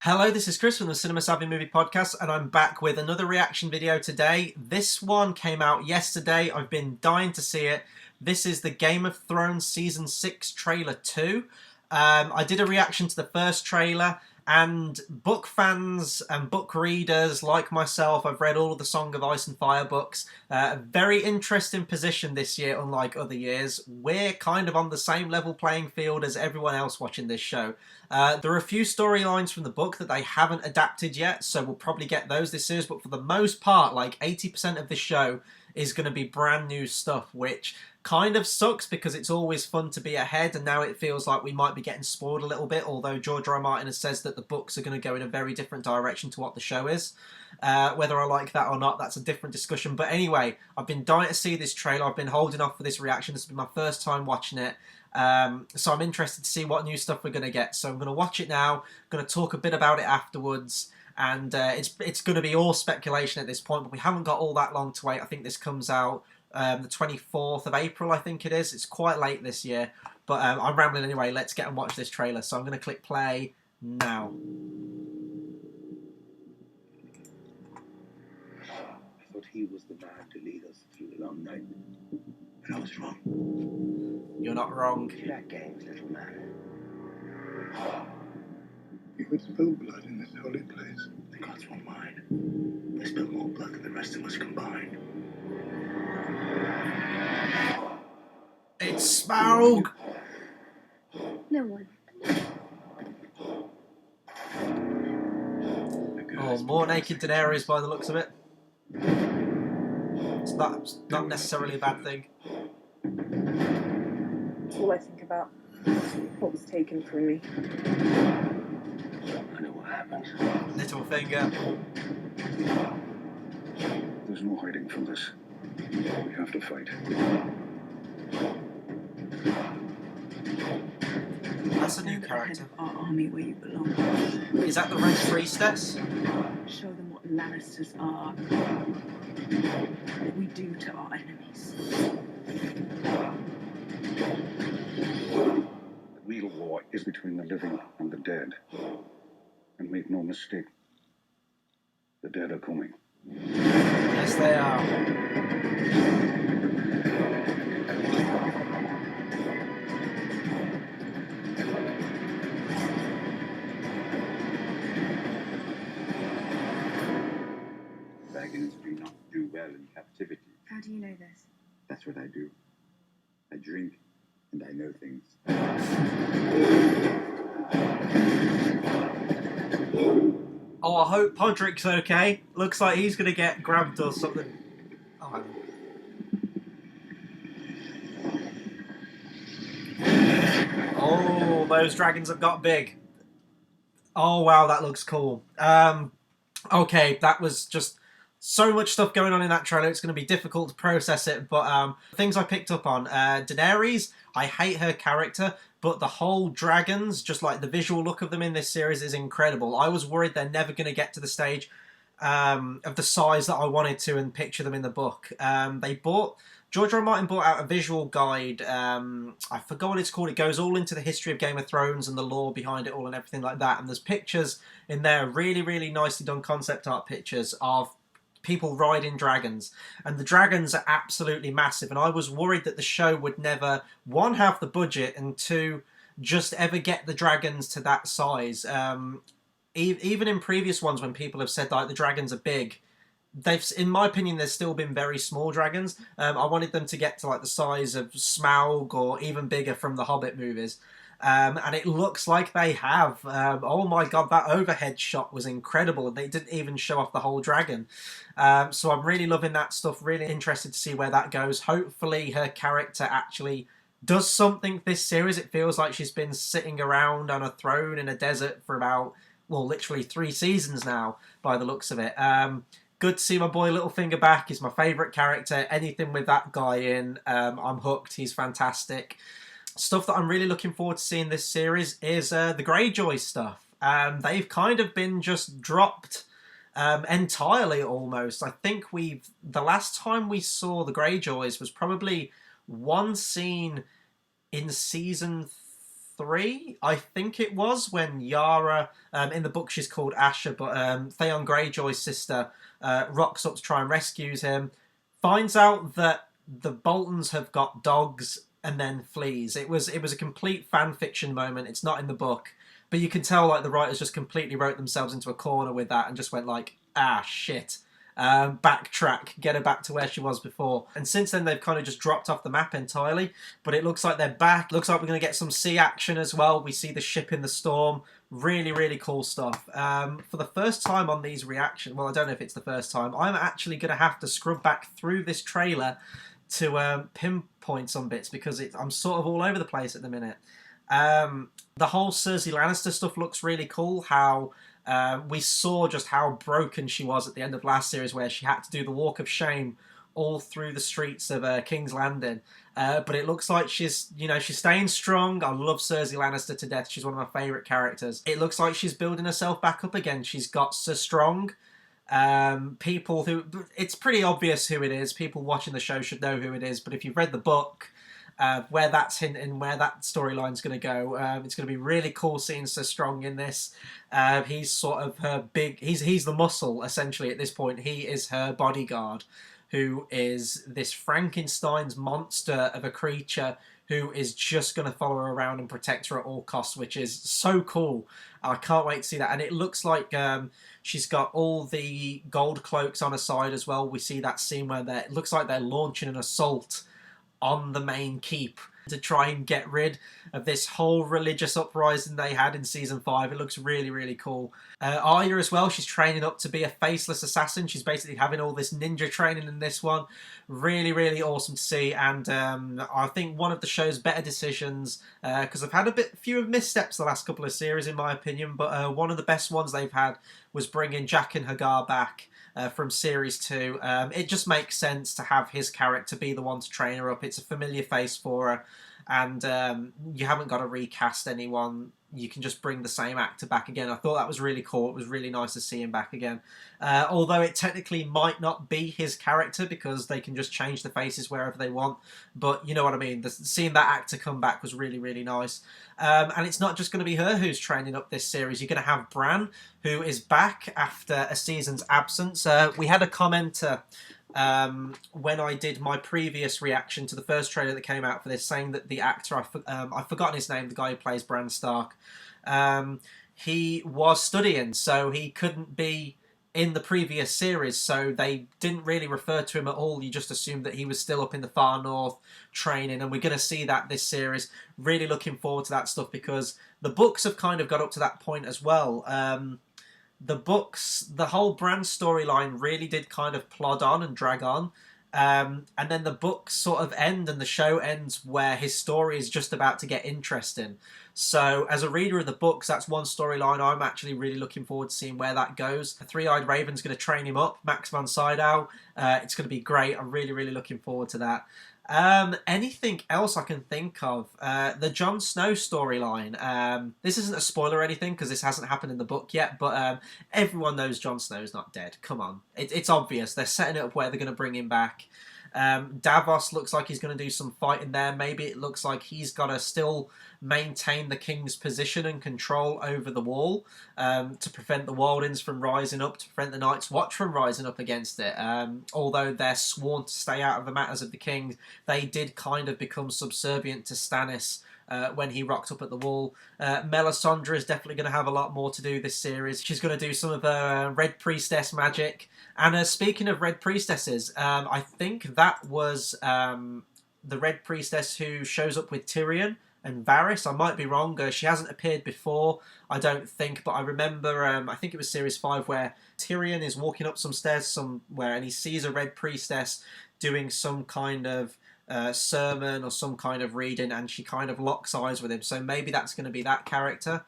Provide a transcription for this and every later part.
Hello, this is Chris from the Cinema Savvy Movie Podcast, and I'm back with another reaction video today. This one came out yesterday. I've been dying to see it. This is the Game of Thrones Season 6 Trailer 2. I did a reaction to the first trailer, and book fans and book readers like myself, I've read all of the Song of Ice and Fire books. A very interesting position this year, unlike other years. We're kind of on the same level playing field as everyone else watching this show. There are a few storylines from the book that they haven't adapted yet, so we'll probably get those this series, but for the most part, like 80% of the show is going to be brand new stuff, which kind of sucks because it's always fun to be ahead, and now it feels like we might be getting spoiled a little bit, although George R. R. Martin has says that the books are going to go in a very different direction to what the show is. Whether I like that or not, that's a different discussion. But anyway, I've been dying to see this trailer. I've been holding off for this reaction. This has been my first time watching it. So I'm interested to see what new stuff we're going to get. So I'm going to watch it now. I'm going to talk a bit about it afterwards. And it's going to be all speculation at this point, but we haven't got all that long to wait. I think this comes out the 24th of April, I think it is. It's quite late this year, but I'm rambling anyway. Let's get and watch this trailer. So I'm going to click play now. I thought he was the man to lead us through the long night, but I was wrong. You're not wrong. Jack Gaines, little man. You would spill blood in this holy place. The gods won't mind. They spill more blood than the rest of us combined. It's Smaug! No one. Oh, more naked Daenerys by the looks of it. It's not necessarily a bad thing. That's all I think about. What was taken from me. I know what happens. Littlefinger. There's no hiding from this. We have to fight. That's a new character. Our army where you belong. Is that the Red Priestess? Show them what Lannisters are. What we do to our enemies. The real war is between the living and the dead. And make no mistake, the dead are coming. Yes, they are. Dragons do not do well in captivity. How do you know this? That's what I do. I drink and I know things. Oh, I hope Podrick's okay. Looks like he's going to get grabbed or something. Oh, oh, those dragons have got big. Oh, wow, that looks cool. Okay, that was just so much stuff going on in that trailer. It's going to be difficult to process it, but things I picked up on. Daenerys, I hate her character, but the whole dragons, just like the visual look of them in this series is incredible. I was worried they're never going to get to the stage of the size that I wanted to and picture them in the book. George R. R. Martin brought out a visual guide. I forgot what it's called. It goes all into the history of Game of Thrones and the lore behind it all and everything like that. And there's pictures in there, really, really nicely done concept art pictures of people riding dragons. And the dragons are absolutely massive. And I was worried that the show would never, one, have the budget, and two, just ever get the dragons to that size. Even in previous ones when people have said like the dragons are big, in my opinion, there's still been very small dragons. I wanted them to get to like the size of Smaug or even bigger from the Hobbit movies. And it looks like they have. Oh my god, that overhead shot was incredible, and they didn't even show off the whole dragon. So I'm really loving that stuff, really interested to see where that goes. Hopefully her character actually does something this series. It feels like she's been sitting around on a throne in a desert for about, well, literally 3 seasons now, by the looks of it. Good to see my boy Littlefinger back. He's my favourite character. Anything with that guy in, I'm hooked. He's fantastic. Stuff that I'm really looking forward to seeing this series is the Greyjoy stuff. They've kind of been just dropped entirely almost. I think the last time we saw the Greyjoys was probably one scene in season 3, I think it was, when Yara, in the book she's called Asha, but Theon Greyjoy's sister rocks up to try and rescues him, finds out that the Boltons have got dogs, and then flees. It was a complete fan fiction moment. It's not in the book, but you can tell like the writers just completely wrote themselves into a corner with that and just went like, ah, shit. Backtrack, get her back to where she was before. And since then, they've kind of just dropped off the map entirely. But it looks like they're back. Looks like we're going to get some sea action as well. We see the ship in the storm. Really, really cool stuff. For the first time on these reactions, well, I don't know if it's the first time, I'm actually going to have to scrub back through this trailer to pinpoint some bits because I'm sort of all over the place at the minute. The whole Cersei Lannister stuff looks really cool. How we saw just how broken she was at the end of last series, where she had to do the walk of shame all through the streets of King's Landing. But it looks like she's staying strong. I love Cersei Lannister to death. She's one of my favourite characters. It looks like she's building herself back up again. She's got so strong. People who, it's pretty obvious who it is. People watching the show should know who it is. But if you've read the book, where that's hinting, where that storyline's going to go, it's going to be really cool seeing so strong in this. He's sort of her big. He's the muscle essentially at this point. He is her bodyguard, who is this Frankenstein's monster of a creature who is just going to follow her around and protect her at all costs, which is so cool. I can't wait to see that. And it looks like she's got all the gold cloaks on her side as well. We see that scene where it looks like they're launching an assault on the main keep to try and get rid of this whole religious uprising they had in season 5. It looks really, really cool. Arya as well, she's training up to be a faceless assassin. She's basically having all this ninja training in this one. Really, really awesome to see. And I think one of the show's better decisions, because I've had few of missteps the last couple of series in my opinion, but one of the best ones they've had was bringing Jack and Hagar back from series 2. It just makes sense to have his character be the one to train her up. It's a familiar face for her, and you haven't got to recast anyone. You can just bring the same actor back again. I thought that was really cool. It was really nice to see him back again. Although it technically might not be his character because they can just change the faces wherever they want. But you know what I mean. Seeing that actor come back was really, really nice. And it's not just going to be her who's training up this series. You're going to have Bran, who is back after a season's absence. We had a commenter when I did my previous reaction to the first trailer that came out for this, saying that the actor, I've forgotten his name, the guy who plays Bran Stark, he was studying, so he couldn't be in the previous series, so they didn't really refer to him at all. You just assumed that he was still up in the far north training, and we're going to see that this series. Really looking forward to that stuff because the books have kind of got up to that point as well. The books, the whole Bran storyline really did kind of plod on and drag on. And then the books sort of end and the show ends where his story is just about to get interesting. So as a reader of the books, that's one storyline I'm actually really looking forward to seeing where that goes. The Three-Eyed Raven's going to train him up, Max von Sydow. It's going to be great. I'm really, really looking forward to that. Anything else I can think of? The Jon Snow storyline. This isn't a spoiler or anything because this hasn't happened in the book yet, but everyone knows Jon Snow's not dead. Come on. It's obvious. They're setting it up where they're going to bring him back. Davos looks like he's going to do some fighting there. Maybe it looks like he's got to still maintain the king's position and control over the wall to prevent the Wildings from rising up, to prevent the Night's Watch from rising up against it. Although they're sworn to stay out of the matters of the king, they did kind of become subservient to Stannis when he rocked up at the wall. Melisandre is definitely going to have a lot more to do this series. She's going to do some of her Red Priestess magic. And speaking of Red Priestesses, I think that was the Red Priestess who shows up with Tyrion and Varys. I might be wrong. She hasn't appeared before, I don't think, but I remember, I think it was Series 5, where Tyrion is walking up some stairs somewhere and he sees a Red Priestess doing some kind of sermon or some kind of reading, and she kind of locks eyes with him. So maybe that's going to be that character.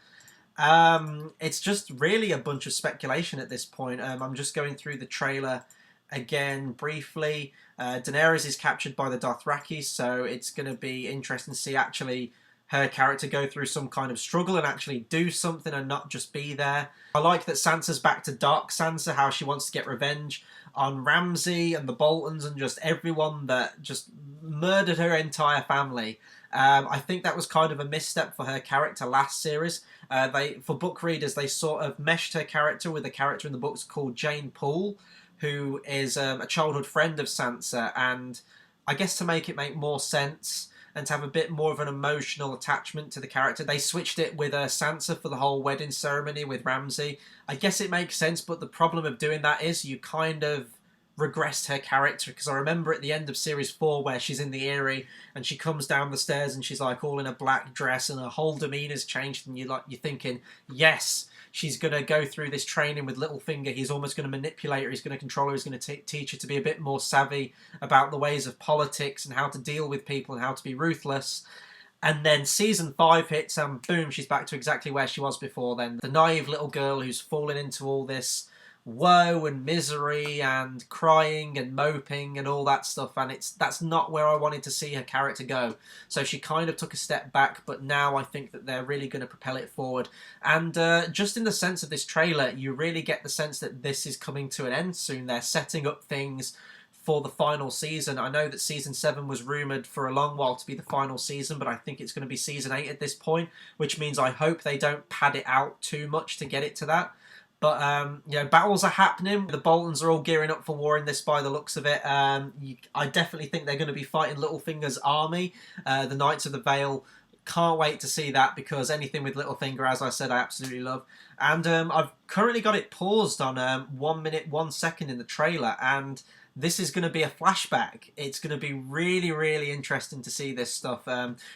It's just really a bunch of speculation at this point. I'm just going through the trailer again briefly. Daenerys is captured by the Dothraki, so it's going to be interesting to see actually her character go through some kind of struggle and actually do something and not just be there. I like that Sansa's back to Dark Sansa, how she wants to get revenge on Ramsay and the Boltons and just everyone that just murdered her entire family. I think that was kind of a misstep for her character last series. For book readers, they sort of meshed her character with a character in the books called Jane Poole, who is a childhood friend of Sansa, and I guess to make it make more sense and to have a bit more of an emotional attachment to the character, they switched it with Sansa for the whole wedding ceremony with Ramsay. I guess it makes sense, but the problem of doing that is you kind of regressed her character, because I remember at the end of series 4 where she's in the Eyrie and she comes down the stairs and she's like all in a black dress and her whole demeanor's changed, and you're thinking, yes, she's going to go through this training with Littlefinger. He's almost going to manipulate her. He's going to control her. He's going to teach her to be a bit more savvy about the ways of politics and how to deal with people and how to be ruthless. And then season 5 hits and boom, she's back to exactly where she was before then. The naive little girl who's fallen into all this woe and misery and crying and moping and all that stuff, and that's not where I wanted to see her character go. So she kind of took a step back, but now I think that they're really going to propel it forward. And just in the sense of this trailer, you really get the sense that this is coming to an end soon. They're setting up things for the final season. I know that season 7 was rumoured for a long while to be the final season, but I think it's going to be season 8 at this point, which means I hope they don't pad it out too much to get it to that. But, battles are happening. The Boltons are all gearing up for war in this by the looks of it. I definitely think they're going to be fighting Littlefinger's army, the Knights of the Vale. Can't wait to see that, because anything with Littlefinger, as I said, I absolutely love. And I've currently got it paused on 1 minute, 1 second in the trailer, and this is going to be a flashback. It's going to be really, really interesting to see this stuff.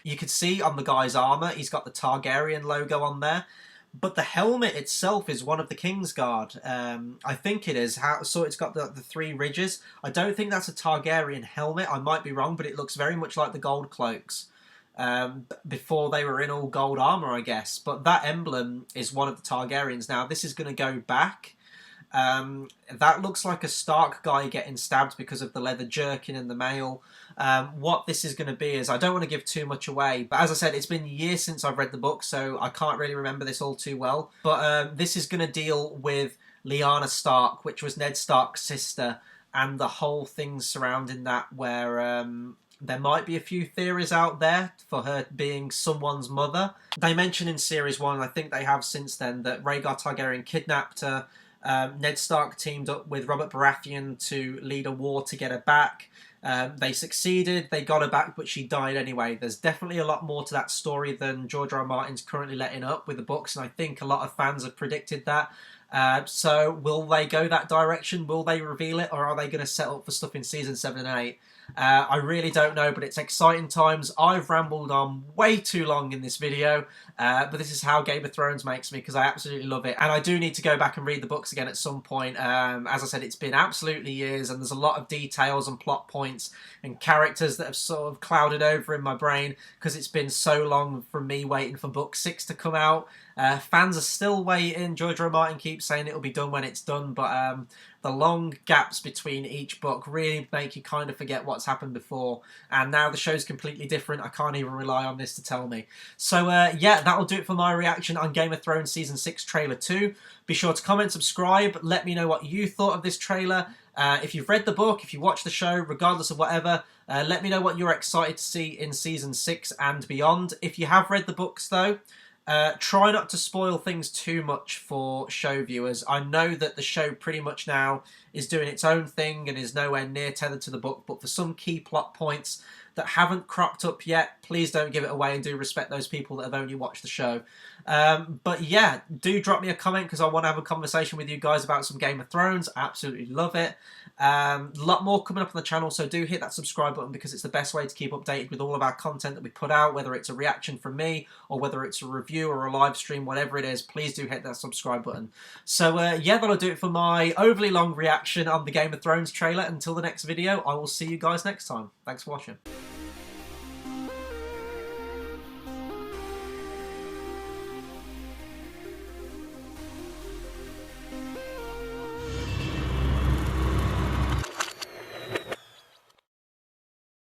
You could see on the guy's armour, he's got the Targaryen logo on there. But the helmet itself is one of the Kingsguard. I think it is. So it's got the 3 ridges. I don't think that's a Targaryen helmet. I might be wrong, but it looks very much like the gold cloaks. Before they were in all gold armour, I guess. But that emblem is one of the Targaryens. Now, this is going to go back. That looks like a Stark guy getting stabbed because of the leather jerkin and the mail. What this is going to be is, I don't want to give too much away, but as I said, it's been years since I've read the book, so I can't really remember this all too well. But this is going to deal with Lyanna Stark, which was Ned Stark's sister, and the whole thing surrounding that, where there might be a few theories out there for her being someone's mother. They mentioned in series 1, and I think they have since then, that Rhaegar Targaryen kidnapped her. Ned Stark teamed up with Robert Baratheon to lead a war to get her back. They succeeded, they got her back, but she died anyway. There's definitely a lot more to that story than George R. R. Martin's currently letting up with the books, and I think a lot of fans have predicted that. So will they go that direction? Will they reveal it, or are they going to set up for stuff in season 7 and 8? I really don't know, but it's exciting times. I've rambled on way too long in this video, but this is how Game of Thrones makes me, because I absolutely love it. And I do need to go back and read the books again at some point. As I said, it's been absolutely years, and there's a lot of details and plot points and characters that have sort of clouded over in my brain, because it's been so long from me waiting for book 6 to come out. Fans are still waiting. George R. R. Martin keeps saying it'll be done when it's done, but the long gaps between each book really make you kind of forget what's happened before, and now the show's completely different. I can't even rely on this to tell me. So yeah, that'll do it for my reaction on Game of Thrones Season 6 Trailer 2. Be sure to comment, subscribe, let me know what you thought of this trailer. If you've read the book, if you watched the show, regardless of whatever, let me know what you're excited to see in Season 6 and beyond. If you have read the books though, try not to spoil things too much for show viewers. I know that the show pretty much now is doing its own thing and is nowhere near tethered to the book, but for some key plot points that haven't cropped up yet, please don't give it away, and do respect those people that have only watched the show. But yeah, do drop me a comment, because I want to have a conversation with you guys about some Game of Thrones. I absolutely love it. A lot more coming up on the channel, so do hit that subscribe button, because it's the best way to keep updated with all of our content that we put out, whether it's a reaction from me or whether it's a review or a live stream, whatever it is. Please do hit that subscribe button. So yeah, that'll do it for my overly long reaction on the Game of Thrones trailer. Until the next video, I will see you guys next time. Thanks for watching.